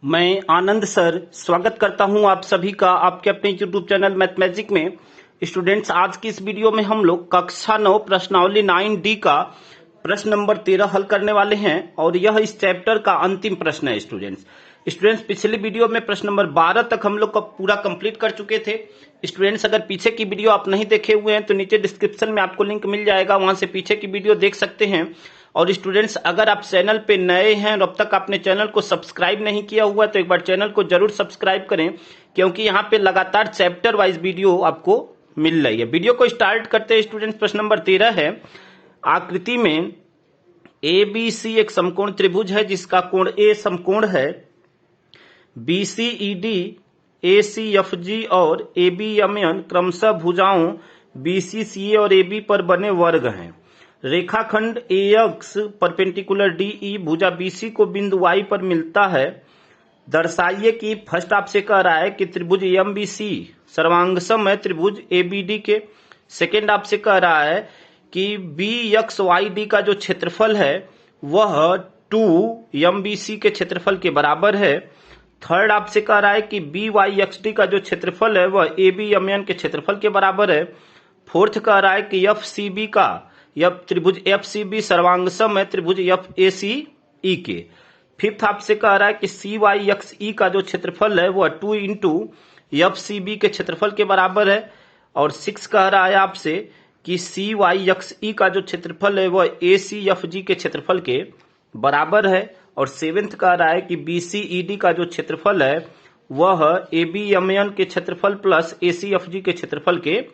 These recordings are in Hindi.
मैं आनंद सर स्वागत करता हूं आप सभी का आपके अपने यूट्यूब चैनल मैथमेजिक में। स्टूडेंट्स, आज की इस वीडियो में हम लोग कक्षा 9 प्रश्नावली 9D का प्रश्न नंबर 13 हल करने वाले हैं और यह इस चैप्टर का अंतिम प्रश्न है। स्टूडेंट्स पिछले वीडियो में प्रश्न नंबर 12 तक हम लोग का पूरा कंप्लीट कर चुके थे। स्टूडेंट्स, अगर पीछे की वीडियो आप नहीं देखे हुए हैं तो नीचे डिस्क्रिप्शन में आपको लिंक मिल जाएगा, वहां से पीछे की वीडियो देख सकते हैं। और स्टूडेंट्स, अगर आप चैनल पे नए हैं और अब तक आपने चैनल को सब्सक्राइब नहीं किया हुआ तो एक बार चैनल को जरूर सब्सक्राइब करें, क्योंकि यहाँ पे लगातार चैप्टर वाइज वीडियो आपको मिल रही है। वीडियो को स्टार्ट करते हैं स्टूडेंट्स। प्रश्न नंबर 13 है, आकृति में ABC एक समकोण त्रिभुज है जिसका कोण A समकोण है, BCED ACFG और ABMN क्रमशः भुजाओं BCCA और AB पर बने वर्ग हैं। रेखाखंड AX परपेंडिकुलर DE भुजा BC को बिंदु Y पर मिलता है। दर्शाइए कि फर्स्ट आपसे कह रहा है कि त्रिभुज MBC सर्वांगसम है त्रिभुज ABD के। सेकेंड आपसे कह रहा है कि BXYD का जो क्षेत्रफल है वह 2MBC के क्षेत्रफल के बराबर है। थर्ड आपसे कह रहा है कि BYXD का जो क्षेत्रफल है वह ABMN के क्षेत्रफल के बराबर है। फोर्थ कह रहा है कि FCB का त्रिभुज FCB सर्वांगसम है त्रिभुज FACE के। फिफ्थ आपसे कह रहा है कि CYXE का जो क्षेत्रफल है वह 2 इंटू FCB के क्षेत्रफल के बराबर है। और सिक्स कह रहा है आपसे कि CYXE का जो क्षेत्रफल है वह ACFG के क्षेत्रफल के बराबर है। और सेवेंथ कह रहा है कि BCED का जो क्षेत्रफल है वह ABMN के क्षेत्रफल प्लस ACFG के क्षेत्रफल के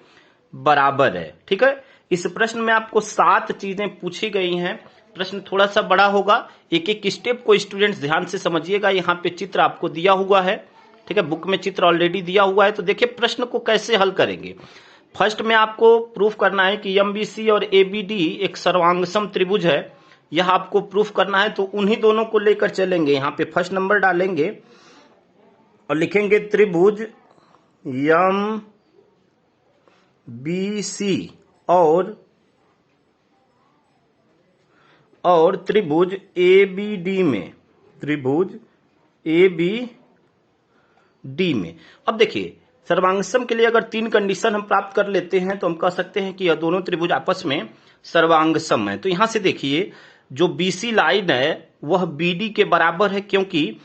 बराबर है। ठीक है, इस प्रश्न में आपको 7 चीजें पूछी गई हैं। प्रश्न थोड़ा सा बड़ा होगा, एक एक स्टेप को स्टूडेंट्स ध्यान से समझिएगा। यहाँ पे चित्र आपको दिया हुआ है, ठीक है, बुक में चित्र ऑलरेडी दिया हुआ है। तो देखिए प्रश्न को कैसे हल करेंगे। फर्स्ट में आपको प्रूफ करना है कि MBC और ABD एक सर्वांगसम त्रिभुज है, यह आपको प्रूफ करना है। तो उन्हीं दोनों को लेकर चलेंगे। यहाँ पे फर्स्ट नंबर डालेंगे और लिखेंगे त्रिभुज MBC और त्रिभुज ABD में, त्रिभुज ABD में। अब देखिए सर्वांगसम के लिए अगर 3 कंडीशन हम प्राप्त कर लेते हैं तो हम कह सकते हैं कि यह दोनों त्रिभुज आपस में सर्वांगसम है। तो यहां से देखिए जो BC लाइन है वह BD के बराबर है, क्योंकि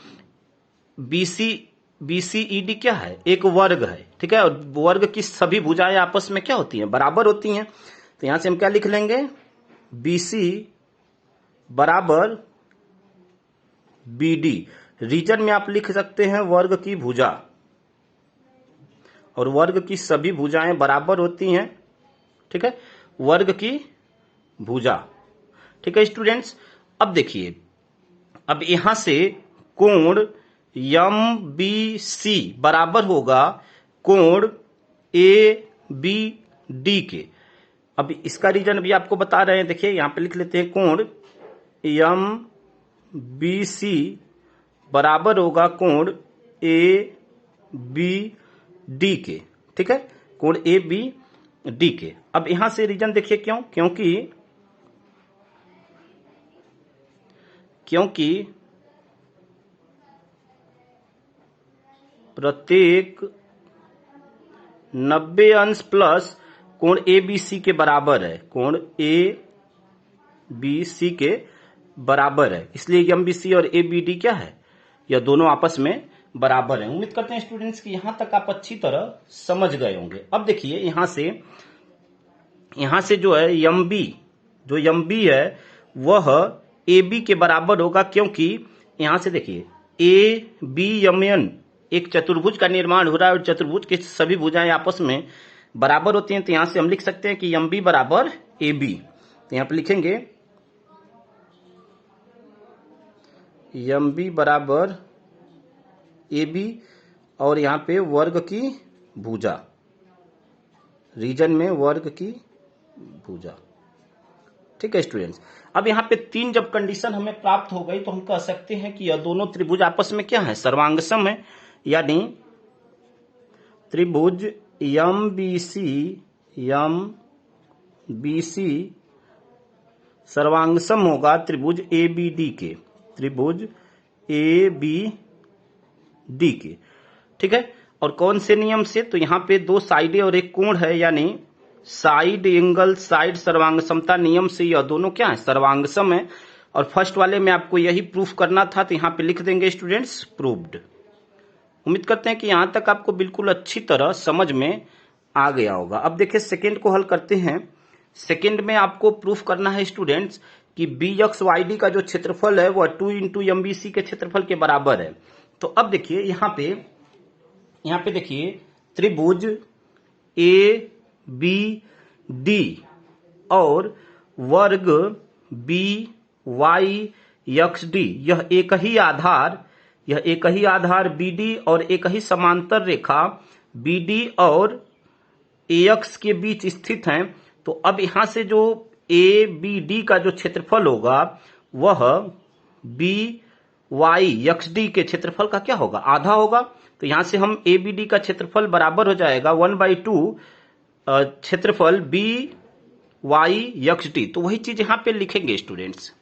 BCED क्या है, एक वर्ग है। ठीक है, और वर्ग की सभी भुजाएं आपस में क्या होती हैं, बराबर होती हैं। तो यहां से हम क्या लिख लेंगे, BC बराबर BD। रीजन में आप लिख सकते हैं वर्ग की भुजा, और वर्ग की सभी भुजाएं बराबर होती हैं। ठीक है, वर्ग की भुजा। ठीक है स्टूडेंट्स, अब देखिए, अब यहां से कोण MBC बराबर होगा कोण ABD के। अब इसका रीजन भी आपको बता रहे हैं, देखिए यहां पे लिख लेते हैं कोण MBC बराबर होगा कोण ABD के। ठीक है, कोण ABD के। अब यहां से रीजन देखिए क्यों, क्योंकि प्रत्येक 90 अंश प्लस कोण ABC के बराबर है, कोण ABC के बराबर है, इसलिए MBC और ABD क्या है, यह दोनों आपस में बराबर है। उम्मीद करते हैं स्टूडेंट्स कि यहां तक आप अच्छी तरह समझ गए होंगे। अब देखिए यहां से जो है MB है वह AB के बराबर होगा, क्योंकि यहां से देखिए ABMN एक चतुर्भुज का निर्माण हो रहा है और चतुर्भुज की सभी भुजाएं आपस में बराबर होती हैं। तो यहां से हम लिख सकते हैं कि MB बराबर AB। तो यहां पे लिखेंगे MB बराबर AB और यहां पे वर्ग की भुजा, रीजन में वर्ग की भुजा। ठीक है स्टूडेंट्स, अब यहाँ पे 3 जब कंडीशन हमें प्राप्त हो गई तो हम कह सकते हैं कि यह दोनों त्रिभुज आपस में क्या है, सर्वांगसम है। यानी त्रिभुज MBC सर्वांगसम होगा त्रिभुज ABD के, त्रिभुज ABD डी के, ठीक है। और कौन से नियम से? तो यहाँ पे दो साइडें और एक कोण है, यानी साइड एंगल साइड सर्वांग समता नियम से यह दोनों क्या है? सर्वांग सम है। और फर्स्ट वाले में आपको यही प्रूफ करना था, तो यहाँ पे लिख देंगे स्टूडेंट्स प्रूव्ड। उम्मीद करते हैं कि यहां तक आपको बिल्कुल अच्छी तरह समझ में आ गया होगा। अब देखिए सेकेंड को हल करते हैं। सेकेंड में आपको प्रूफ करना है स्टूडेंट्स कि बी एक्स वाई डी का जो क्षेत्रफल है वह 2 इंटू एमबीसी के क्षेत्रफल के बराबर है। तो अब देखिए यहाँ पे देखिए त्रिभुज ए बी डी और वर्ग बी वाई एक्स डी, यह एक ही आधार बीडी और एक ही समांतर रेखा बीडी और AX के बीच स्थित हैं। तो अब यहां से जो ABD का जो क्षेत्रफल होगा वह BYXD के क्षेत्रफल का क्या होगा? आधा होगा। तो यहां से हम ABD का क्षेत्रफल बराबर हो जाएगा 1/2 क्षेत्रफल BYXD। तो वही चीज यहां पे लिखेंगे स्टूडेंट्स।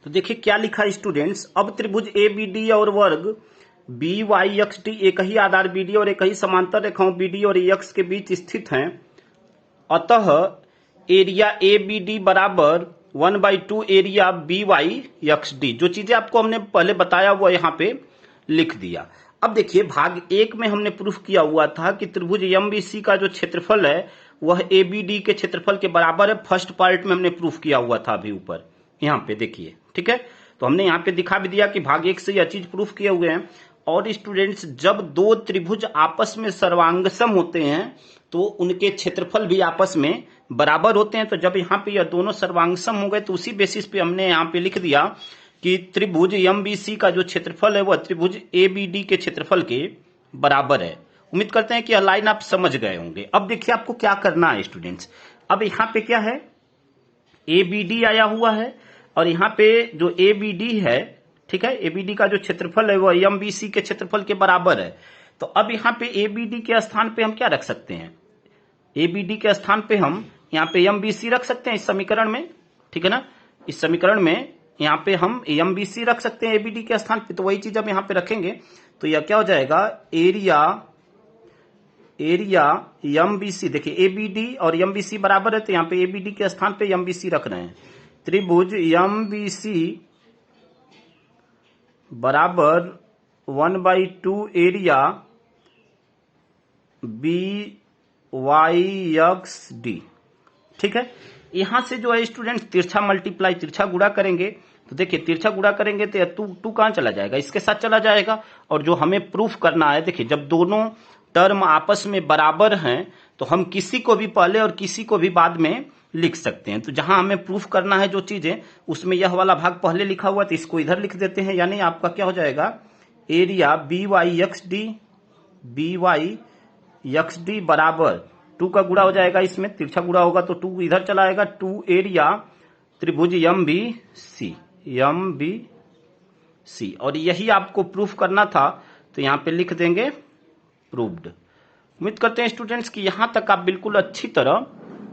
तो देखिए क्या लिखा स्टूडेंट्स, अब त्रिभुज ABD और वर्ग BYXD एक ही आधार BD और एक ही समांतर रेखाओं BD और AX के बीच स्थित हैं। अतः एरिया ABD बराबर 1/2 एरिया BYXD। जो चीजें आपको हमने पहले बताया वो यहाँ पे लिख दिया। अब देखिए भाग 1 में हमने प्रूफ किया हुआ था कि त्रिभुज MBC का जो क्षेत्रफल है वह ABD के क्षेत्रफल के बराबर है। फर्स्ट पार्ट में हमने प्रूफ किया हुआ था अभी ऊपर, यहाँ पे देखिए, ठीक है। तो हमने यहाँ पे दिखा भी दिया कि भाग 1 से यह चीज प्रूफ किए हुए हैं। और स्टूडेंट्स जब दो त्रिभुज आपस में सर्वांगसम होते हैं तो उनके क्षेत्रफल भी आपस में बराबर होते हैं। तो जब यहाँ पे यह दोनों सर्वांगसम हो गए तो उसी बेसिस पे हमने यहाँ पे लिख दिया कि त्रिभुज एमबीसी का जो क्षेत्रफल है वह त्रिभुज एबीडी के क्षेत्रफल के बराबर है। उम्मीद करते हैं कि यह लाइन आप समझ गए होंगे। अब देखिए आपको क्या करना है स्टूडेंट्स। अब यहाँ पे क्या है, एबीडी आया हुआ है और यहाँ पे जो एबीडी है, ठीक है, एबीडी का जो क्षेत्रफल है वह एमबीसी के क्षेत्रफल के बराबर है। तो अब यहाँ पे एबीडी के स्थान पे हम क्या रख सकते हैं? एबीडी के स्थान पे हम यहाँ पे एमबीसी रख सकते हैं इस समीकरण में, ठीक है ना। इस समीकरण में यहाँ पे हम एमबीसी रख सकते हैं एबीडी के स्थान पे। तो वही चीज अब यहाँ पे रखेंगे तो यह क्या हो जाएगा, एरिया एमबीसी। देखिए एबीडी और एमबीसी बराबर है तो यहाँ पे एबीडी के स्थान पे एमबीसी रख रहे हैं। त्रिभुज एमबीसी बराबर 1/2 एरिया BYXD, ठीक है। यहां से जो है स्टूडेंट तिरछा मल्टीप्लाई तिरछा गुणा करेंगे तो देखिए तिरछा गुणा करेंगे तो टू कहां चला जाएगा, इसके साथ चला जाएगा। और जो हमें प्रूफ करना है, देखिए जब दोनों टर्म आपस में बराबर हैं तो हम किसी को भी पहले और किसी को भी बाद में लिख सकते हैं। तो जहां हमें प्रूफ करना है जो चीजें, उसमें यह वाला भाग पहले लिखा हुआ तो इसको इधर लिख देते हैं। यानी आपका क्या हो जाएगा, एरिया BYXD बराबर 2 का गुणा हो जाएगा, इसमें तिरछा गुणा होगा तो 2 इधर चला आएगा। 2 एरिया त्रिभुज MBC और यही आपको प्रूफ करना था तो यहां पे लिख देंगे प्रूव्ड। उम्मीद करते हैं स्टूडेंट्स कि यहां तक आप बिल्कुल अच्छी तरह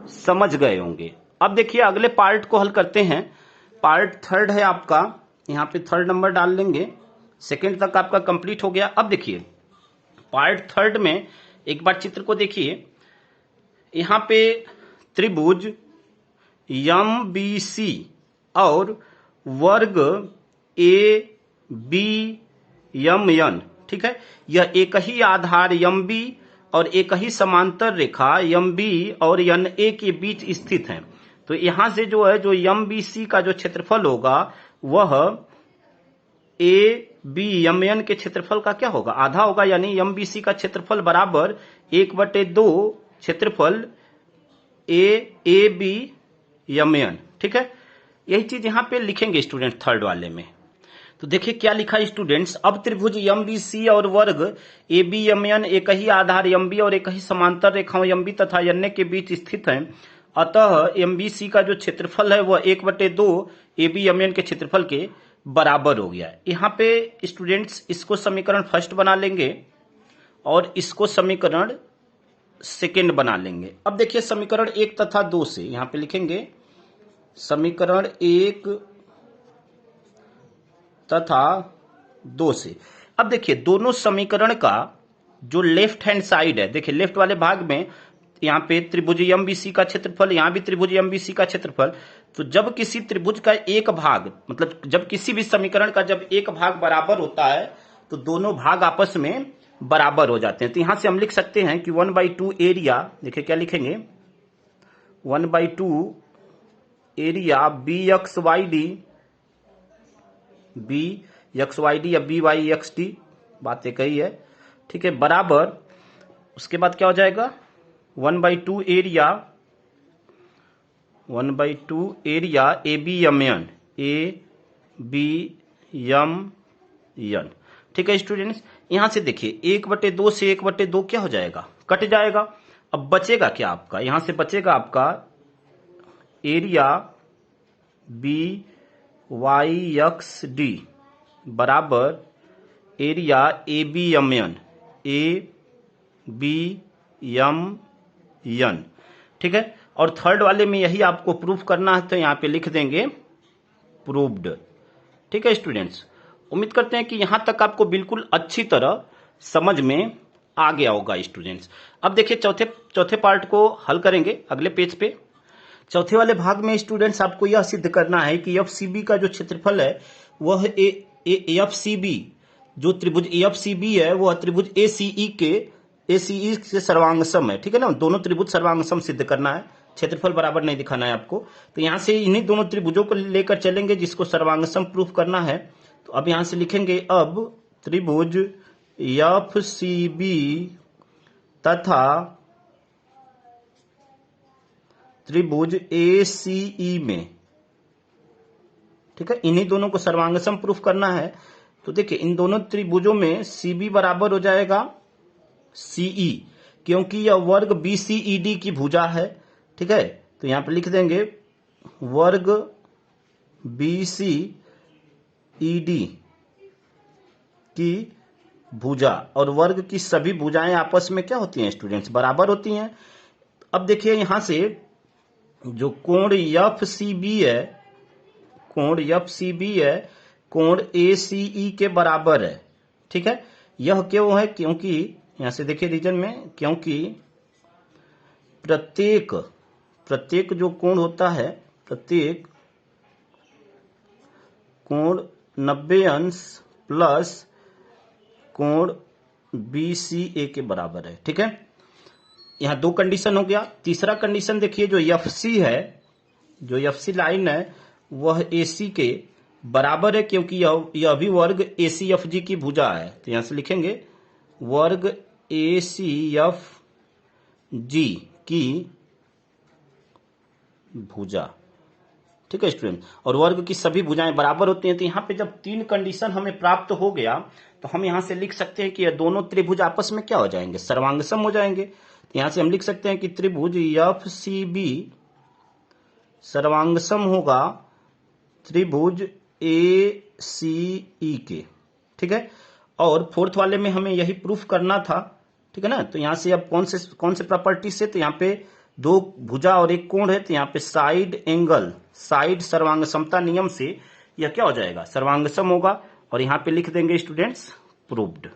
समझ गए होंगे। अब देखिए अगले पार्ट को हल करते हैं। पार्ट थर्ड है आपका, यहाँ पे थर्ड नंबर डाल लेंगे। सेकेंड तक आपका कंप्लीट हो गया। अब देखिए पार्ट थर्ड में एक बार चित्र को देखिए। यहाँ पे त्रिभुज MBC और वर्ग ABMN, ठीक है, यह एक ही आधार MB और एक ही समांतर रेखा MB और NA के बीच स्थित है। तो यहां से जो है जो MBC का जो क्षेत्रफल होगा वह ABMN के क्षेत्रफल का क्या होगा, आधा होगा। यानी MBC का क्षेत्रफल बराबर 1/2 क्षेत्रफल ABMN, ठीक है। यही चीज यहां पे लिखेंगे स्टूडेंट थर्ड वाले में। तो देखिए क्या लिखा है स्टूडेंट्स, अब त्रिभुज MBC और वर्ग ABMN एक ही आधार MB और एक ही समांतर रेखाओं MB तथा NA के बीच स्थित हैं। अतः MBC का जो क्षेत्रफल है वह 1/2 ABMN के क्षेत्रफल के बराबर हो गया। यहाँ पे स्टूडेंट्स इसको समीकरण फर्स्ट बना लेंगे और इसको समीकरण सेकेंड बना लेंगे। अब देखिए समीकरण 1 तथा 2 से यहाँ पे लिखेंगे समीकरण 1 तथा 2 से। अब देखिए दोनों समीकरण का जो लेफ्ट हैंड साइड है, देखिए लेफ्ट वाले भाग में यहाँ पे त्रिभुज एमबीसी का क्षेत्रफल, यहाँ भी त्रिभुज एमबीसी का क्षेत्रफल। तो जब किसी त्रिभुज का एक भाग, मतलब जब किसी भी समीकरण का जब एक भाग बराबर होता है तो दोनों भाग आपस में बराबर हो जाते हैं। तो यहां से हम लिख सकते हैं कि 1/2 एरिया, देखिए क्या लिखेंगे, 1/2 area B X Y D या बी वाई एक्स डी, बात एक ही है, ठीक है, बराबर उसके बाद क्या हो जाएगा 1/2 area A B M N. ठीक है स्टूडेंट्स, यहां से देखिए 1/2 से 1/2 क्या हो जाएगा, कट जाएगा। अब बचेगा क्या आपका, यहां से बचेगा आपका area B Y X D बराबर area A B M N. ठीक है, और थर्ड वाले में यही आपको प्रूफ करना है, तो यहां पे लिख देंगे प्रूव्ड। ठीक है स्टूडेंट्स, उम्मीद करते हैं कि यहां तक आपको बिल्कुल अच्छी तरह समझ में आ गया होगा स्टूडेंट्स। अब देखिए चौथे पार्ट को हल करेंगे अगले पेज पे। चौथे वाले भाग में स्टूडेंट्स आपको यह सिद्ध करना है कि एफ सी बी का जो क्षेत्रफल है वह एफ सी बी, जो त्रिभुज एफ सी बी है वह त्रिभुज ए सी ई से सर्वांगसम है। ठीक है ना, दोनों त्रिभुज सर्वांगसम सिद्ध करना है, क्षेत्रफल बराबर नहीं दिखाना है आपको। तो यहां से इन्हीं दोनों त्रिभुजों को लेकर चलेंगे जिसको सर्वांगसम प्रूफ करना है। तो अब यहां से लिखेंगे, अब त्रिभुज एफ सी बी तथा त्रिभुज ए सी ई में, ठीक है, इन्हीं दोनों को सर्वांगसम प्रूफ करना है। तो देखिए इन दोनों त्रिभुजों में सी बी बराबर हो जाएगा सीई, क्योंकि यह वर्ग बी सी ई डी की भुजा है। ठीक है, तो यहां पे लिख देंगे वर्ग बी सी ई डी की भुजा, और वर्ग की सभी भुजाएं आपस में क्या होती हैं स्टूडेंट्स, बराबर होती हैं। अब देखिए यहां से जो कोण एफ सी बी है, कोण ए सी ई के बराबर है। ठीक है, यह क्यों है, क्योंकि यहां से देखिए रीजन में, क्योंकि प्रत्येक जो कोण होता है, प्रत्येक कोण 90 अंश प्लस कोण बी सी ए के बराबर है। ठीक है, यहां दो कंडीशन हो गया। तीसरा कंडीशन देखिए, जो एफ सी है, जो एफ सी लाइन है वह ए सी के बराबर है, क्योंकि यह भी वर्ग ए सी एफ जी की भुजा है। तो यहां से लिखेंगे वर्ग ए सी एफ जी की भुजा। ठीक है स्टूडेंट, और वर्ग की सभी भुजाएं बराबर होती हैं। तो यहाँ पे जब तीन कंडीशन हमें प्राप्त हो गया तो हम यहां से लिख सकते हैं कि ये दोनों त्रिभुज आपस में क्या हो जाएंगे, सर्वांगसम हो जाएंगे। तो यहां से हम लिख सकते हैं कि त्रिभुज एफ सी बी सर्वांगसम होगा त्रिभुज ए सी ई के। ठीक है, और फोर्थ वाले में हमें यही प्रूफ करना था। ठीक है ना, तो यहां से अब कौन से प्रॉपर्टी से, तो यहाँ पे दो भुजा और एक कोण है, तो यहाँ पे साइड सर्वांगसमता नियम से यह क्या हो जाएगा, सर्वांगसम होगा, और यहां पे लिख देंगे स्टूडेंट्स प्रूव्ड।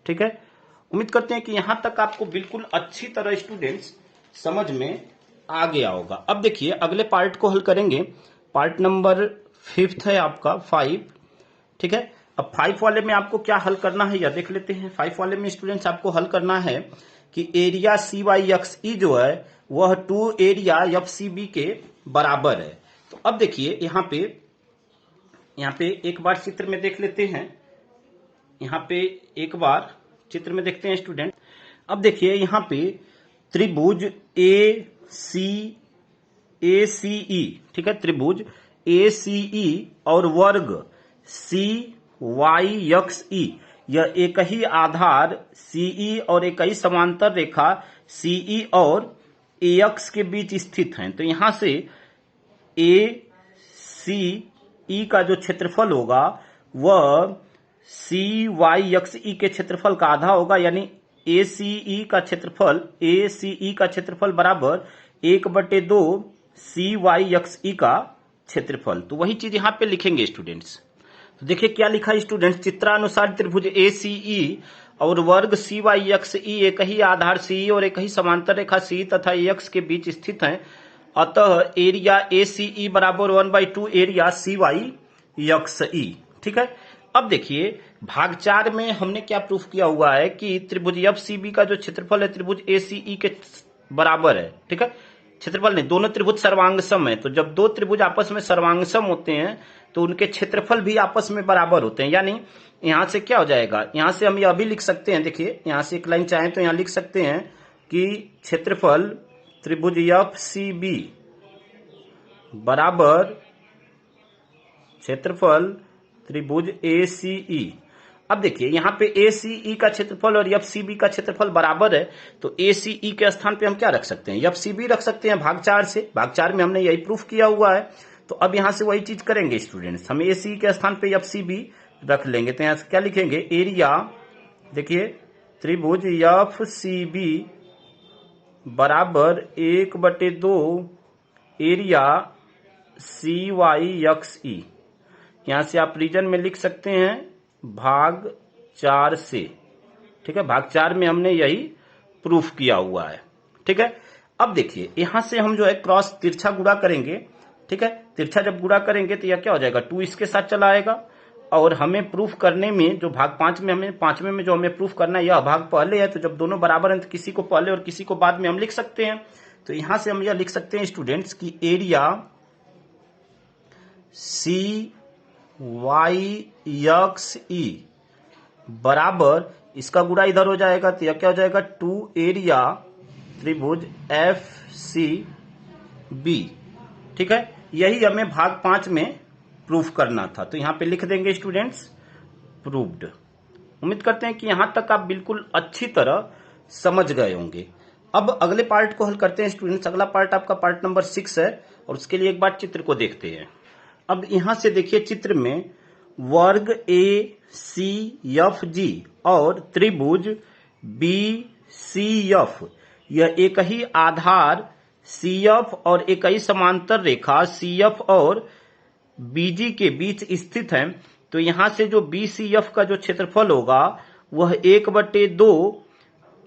ठीक है, उम्मीद करते हैं कि यहां तक आपको बिल्कुल अच्छी तरह स्टूडेंट्स समझ में आ गया होगा। अब देखिए अगले पार्ट को हल करेंगे, पार्ट नंबर 5 है आपका 5। ठीक है, अब 5 वाले में आपको क्या हल करना है यह देख लेते हैं। 5 वाले में स्टूडेंट्स आपको हल करना है कि एरिया सी वाई एक्स ई जो है वह 2 एरिया एफ सी बी के बराबर है। तो अब देखिए यहाँ पे एक बार चित्र में देख लेते हैं, यहाँ पे एक बार चित्र में देखते हैं स्टूडेंट। अब देखिए यहाँ पे त्रिभुज ए सी ई, ठीक है, त्रिभुज ए सी ई और वर्ग सी वाई एक्स ई, यह एक ही आधार सीई और एक ही समांतर रेखा सीई और ए एक्स के बीच स्थित हैं। तो यहां से ए सी ई का जो क्षेत्रफल होगा वह सी वाई एक्स ई के क्षेत्रफल का आधा होगा, यानी ए सी ई का क्षेत्रफल बराबर 1/2 सी वाई एक्स ई का क्षेत्रफल। तो वही चीज यहां पे लिखेंगे स्टूडेंट्स। तो देखिए क्या लिखा है स्टूडेंट, चित्रानुसार त्रिभुज ACE और वर्ग CYXE एक ही आधार CE और एक ही समांतर रेखा CE तथा AX के बीच स्थित हैं, अतः एरिया ACE बराबर 1/2 एरिया CYXE। ठीक है। अब देखिए भाग 4 में हमने क्या प्रूफ किया हुआ है कि त्रिभुज FCB का जो क्षेत्रफल है त्रिभुज ACE के बराबर है। ठीक है, क्षेत्रफल नहीं, दोनों त्रिभुज सर्वांगसम है। तो जब दो त्रिभुज आपस में सर्वांगसम होते हैं तो उनके क्षेत्रफल भी आपस में बराबर होते हैं। यानी यहां से क्या हो जाएगा, यहां से हम ये अभी लिख सकते हैं, देखिए यहां से एक लाइन चाहें तो यहां लिख सकते हैं कि क्षेत्रफल त्रिभुज FCB बराबर क्षेत्रफल त्रिभुज ACE। अब देखिए यहाँ पे ACE का क्षेत्रफल और FCB का क्षेत्रफल बराबर है, तो ACE के स्थान पे हम क्या रख सकते हैं, FCB रख सकते हैं भाग 4 से। भाग 4 में हमने यही प्रूफ किया हुआ है। तो अब यहाँ से वही चीज करेंगे स्टूडेंट्स, हम ACE के स्थान पे FCB रख लेंगे। तो यहाँ से क्या लिखेंगे, एरिया, देखिए त्रिभुज FCB बराबर 1/2 एरिया CYXE। यहां से आप रीजन में लिख सकते हैं भाग 4 से। ठीक है, भाग 4 में हमने यही प्रूफ किया हुआ है। ठीक है, अब देखिए यहां से हम जो है क्रॉस तिरछा गुणा करेंगे। ठीक है, तिरछा जब गुणा करेंगे तो यह क्या हो जाएगा, 2 इसके साथ चला आएगा। और हमें प्रूफ करने में जो भाग 5 में हमें 5वें में जो हमें प्रूफ करना है यह भाग पहले है, तो जब दोनों बराबर हैं तो किसी को पहले और किसी को बाद में हम लिख सकते हैं। तो यहां से हम यह लिख सकते हैं स्टूडेंट्स की एरिया CYXE बराबर, इसका गुणा इधर हो जाएगा तो यह क्या हो जाएगा 2 एरिया त्रिभुज FCB। ठीक है, यही हमें भाग 5 में प्रूफ करना था। तो यहां पे लिख देंगे स्टूडेंट्स प्रूव्ड। उम्मीद करते हैं कि यहां तक आप बिल्कुल अच्छी तरह समझ गए होंगे। अब अगले पार्ट को हल करते हैं स्टूडेंट्स। अगला पार्ट आपका पार्ट नंबर 6 है और उसके लिए एक बार चित्र को देखते हैं। अब यहां से देखिए चित्र में वर्ग ACFG और त्रिभुज BCF, यह एक ही आधार CF और एक ही समांतर रेखा CF और BG के बीच स्थित है। तो यहां से जो BCF का जो क्षेत्रफल होगा वह 1/2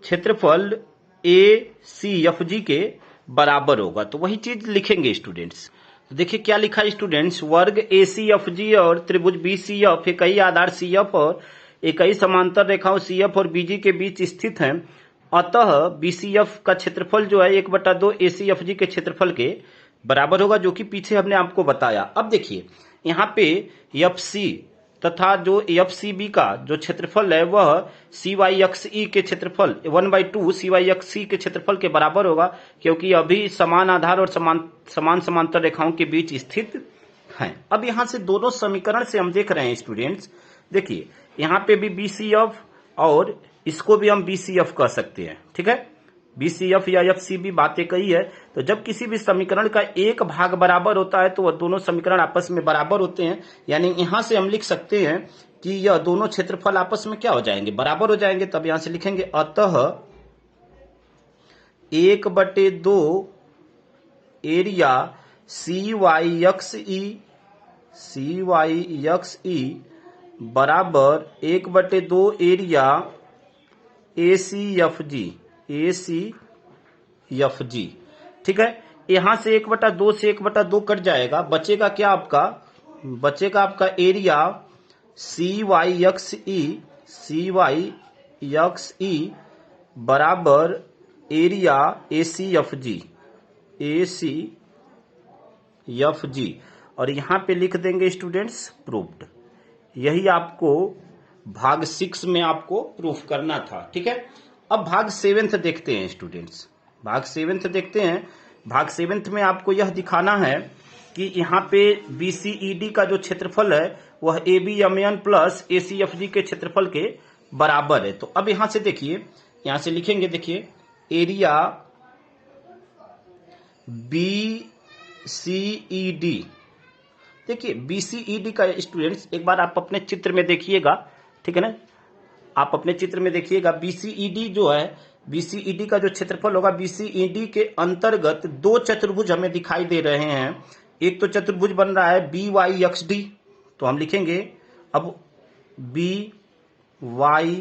क्षेत्रफल ACFG के बराबर होगा। तो वही चीज लिखेंगे स्टूडेंट्स। तो देखिए क्या लिखा है स्टूडेंट्स, वर्ग ACFG और त्रिभुज BCF एक ही आधार CF और एक ही समांतर रेखाओं CF और BG के बीच स्थित हैं, अतः BCF का क्षेत्रफल जो है 1/2 ACFG के क्षेत्रफल के बराबर होगा, जो कि पीछे हमने आपको बताया। अब देखिए यहाँ पे FC तथा जो FCB का जो क्षेत्रफल है वह CYXE के क्षेत्रफल 1/2 CYXE के क्षेत्रफल के बराबर होगा, क्योंकि अभी समान आधार और समान समांतर रेखाओं के बीच स्थित हैं। अब यहाँ से दोनों समीकरण से हम देख रहे हैं स्टूडेंट्स, देखिए यहाँ पे भी BCF और इसको भी हम BCF कह सकते हैं। ठीक है, BCF या FCB बातें कही है। तो जब किसी भी समीकरण का एक भाग बराबर होता है तो वह दोनों समीकरण आपस में बराबर होते हैं। यानी यहां से हम लिख सकते हैं कि यह दोनों क्षेत्रफल आपस में क्या हो जाएंगे, बराबर हो जाएंगे। तब यहां से लिखेंगे अतः 1/2 एरिया CYXE बराबर 1/2 एरिया ACFG। ठीक है, यहां से 1/2 से 1/2 कट जाएगा, बचेगा क्या आपका, बचेगा आपका एरिया CYXE बराबर एरिया ACFG। और यहां पे लिख देंगे स्टूडेंट्स प्रूव्ड। यही आपको भाग 6 में आपको प्रूफ करना था। ठीक है, अब भाग 7 देखते हैं स्टूडेंट्स। भाग 7 देखते हैं। भाग 7 में आपको यह दिखाना है कि यहाँ पे BCED का जो क्षेत्रफल है वह ABMN प्लस ACFG के क्षेत्रफल के बराबर है। तो अब यहां से देखिए, यहां से लिखेंगे, देखिए एरिया BCED। देखिए BCED का स्टूडेंट्स एक बार आप अपने चित्र में देखिएगा। ठीक है ना, आप अपने चित्र में देखिएगा BCED जो है, BCED का जो क्षेत्रफल होगा, BCED के अंतर्गत दो चतुर्भुज हमें दिखाई दे रहे हैं। एक तो चतुर्भुज बन रहा है BYXD, तो हम लिखेंगे अब बी वाई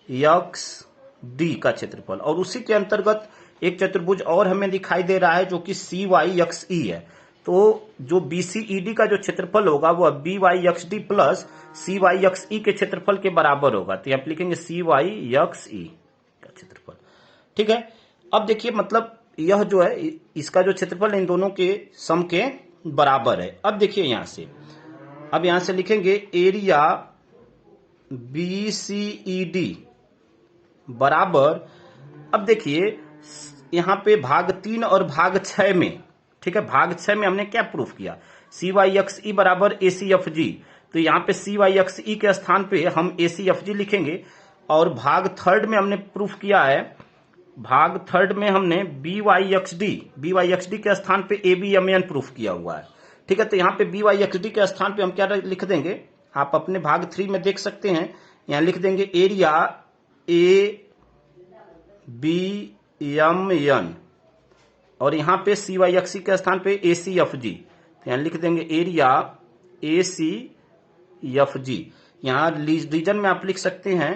एक्स डी का क्षेत्रफल, और उसी के अंतर्गत एक चतुर्भुज और हमें दिखाई दे रहा है जो कि सी वाई एक्स ई है। तो जो बीसीईडी का जो क्षेत्रफल होगा वह B Y X D plus C Y X E के क्षेत्रफल के बराबर होगा। तो आप लिखेंगे सी वाई एक्स ई का क्षेत्रफल। ठीक है, अब देखिए मतलब यह जो है इसका जो क्षेत्रफल इन दोनों के सम के बराबर है। अब देखिए यहां से, अब यहां से लिखेंगे एरिया बीसीईडी बराबर, अब देखिए यहां पे भाग 3 और भाग 6 में, ठीक है, भाग 6 में हमने क्या प्रूफ किया, सी वाई एक्स ई बराबर ए सी एफ जी। तो यहां पे सी वाई एक्स ई के स्थान पे हम ए सी एफ जी लिखेंगे। और भाग 3 में हमने प्रूफ किया है, भाग 3 में हमने बी वाई एक्स डी के स्थान पे A B M N proof किया हुआ है। ठीक है, तो यहाँ पे बी वाई एक्स डी के स्थान पे हम क्या लिख देंगे, आप अपने भाग 3 में देख सकते हैं, यहां लिख देंगे area A B M N, और यहां पे सी वाई एक्स के स्थान पे ए सी एफ जी, तो यहां लिख देंगे एरिया ए सी एफ जी। यहां रीजन में आप लिख सकते हैं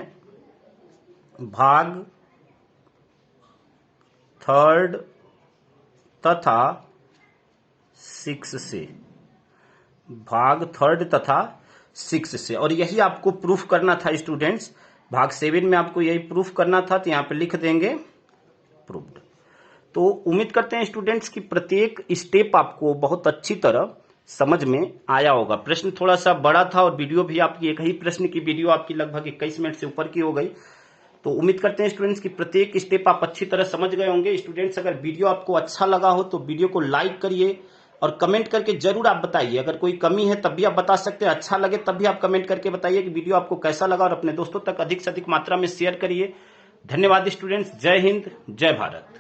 भाग 3 तथा 6 से, भाग 3 तथा 6 से, और यही आपको प्रूफ करना था स्टूडेंट्स। भाग 7 में आपको यही प्रूफ करना था, तो यहां पे लिख देंगे प्रूव्ड। तो उम्मीद करते हैं स्टूडेंट्स की प्रत्येक स्टेप आपको बहुत अच्छी तरह समझ में आया होगा। प्रश्न थोड़ा सा बड़ा था और वीडियो भी आपकी, एक ही प्रश्न की वीडियो आपकी लगभग 21 मिनट से ऊपर की हो गई। तो उम्मीद करते हैं स्टूडेंट्स की प्रत्येक स्टेप आप अच्छी तरह समझ गए होंगे। स्टूडेंट्स अगर वीडियो आपको अच्छा लगा हो तो वीडियो को लाइक करिए और कमेंट करके जरूर आप बताइए। अगर कोई कमी है तब भी आप बता सकते हैं, अच्छा लगे तब भी आप कमेंट करके बताइए कि वीडियो आपको कैसा लगा, और अपने दोस्तों तक अधिक से अधिक मात्रा में शेयर करिए। धन्यवाद स्टूडेंट्स, जय हिंद, जय भारत।